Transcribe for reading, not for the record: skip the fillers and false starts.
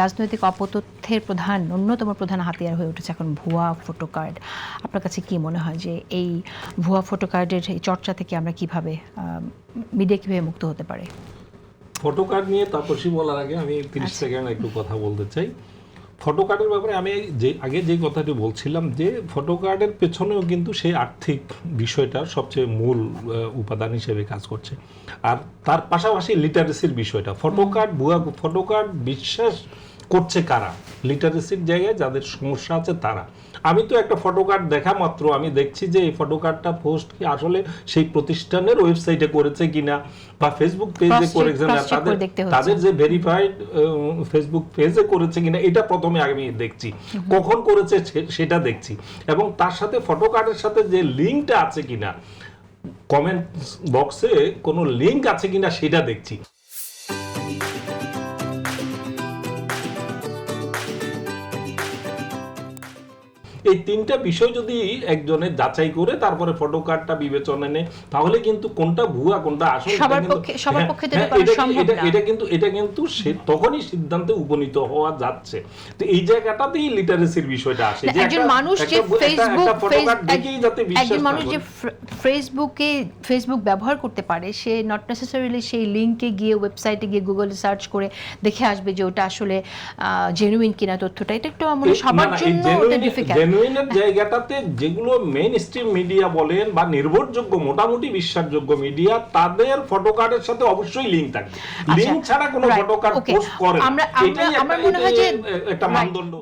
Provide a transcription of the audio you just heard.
রাজনৈতিক অপতথ্যের অন্যতম প্রধান হাতিয়ার হয়ে উঠেছে এখন ভুয়া ফটো কার্ড। আপনার কাছে কি মনে হয় যে এই ভুয়া ফটো কার্ডের এই চর্চা থেকে আমরা কিভাবে মিডিয়া কিভাবে মুক্ত হতে পারে? ফটো কার্ড নিয়ে তাপসী বলার আগে আমি 30 সেকেন্ড একটু কথা বলতে চাই। ফটো কার্ডের ব্যাপারে আমি আগে যে কথাটি বলছিলাম যে ফটো কার্ডের পেছনেও কিন্তু সেই আর্থিক বিষয়টা সবচেয়ে মূল উপাদান হিসেবে কাজ করছে, আর তার পাশাপাশি লিটারেসির বিষয়টা। ভুয়া ফটো কার্ড বিশ্বাস করছে কারা? লিটারেসির জায়গায় যাদের সমস্যা আছে তারা। আমি তো একটা ফটো কার্ড দেখা মাত্র আমি দেখছি যে এই ফটো কার্ডটা পোস্ট কি আসলে সেই প্রতিষ্ঠানের ওয়েবসাইটে করেছে কিনা বা ফেসবুক পেজে করেছে না, তাদের যে ভেরিফাইড ফেসবুক পেজে করেছে কিনা এটা প্রথমে আমি দেখছি, কখন করেছে সেটা দেখছি, এবং তার সাথে ফটো কার্ডের সাথে যে লিঙ্কটা আছে কিনা, কমেন্ট বক্সে কোনো লিঙ্ক আছে কিনা সেটা দেখছি। এই তিনটা বিষয় যদি একজনের যাচাই করে তারপরে ফটো কার্ডটা বিবেচনা নেয় তাহলে কিন্তু কোনটা ভুয়া কোনটা আসল এটা কিন্তু সে তখনই সিদ্ধান্তে উপনীত হওয়া যাচ্ছে। তো এই জায়গাটাতেই লিটারেসির বিষয়টা আসে যে একজন মানুষ যে ফেসবুক ব্যবহার করতে পারে সে নট নেসেসারিলি সেই লিংকে গিয়ে ওয়েবসাইটে গিয়ে গুগলে সার্চ করে দেখে আসবে যে ওটা আসলে জেনুইন কিনা তথ্যটা। এটা একটু আমাদের সবার জন্য ডিফিকাল্ট। জেনুইনের জায়গাটাতে যেগুলো মেইন স্ট্রিম মিডিয়া বলেন বা নির্ভরযোগ্য মোটামুটি বিশ্বাসযোগ্য মিডিয়া, তাদের ফটো কার্ডের সাথে অবশ্যই লিংক থাকবে। লিংক ছাড়া কোনো ফটো কার্ড পোস্ট করে না, এটাই একটা মানদণ্ড।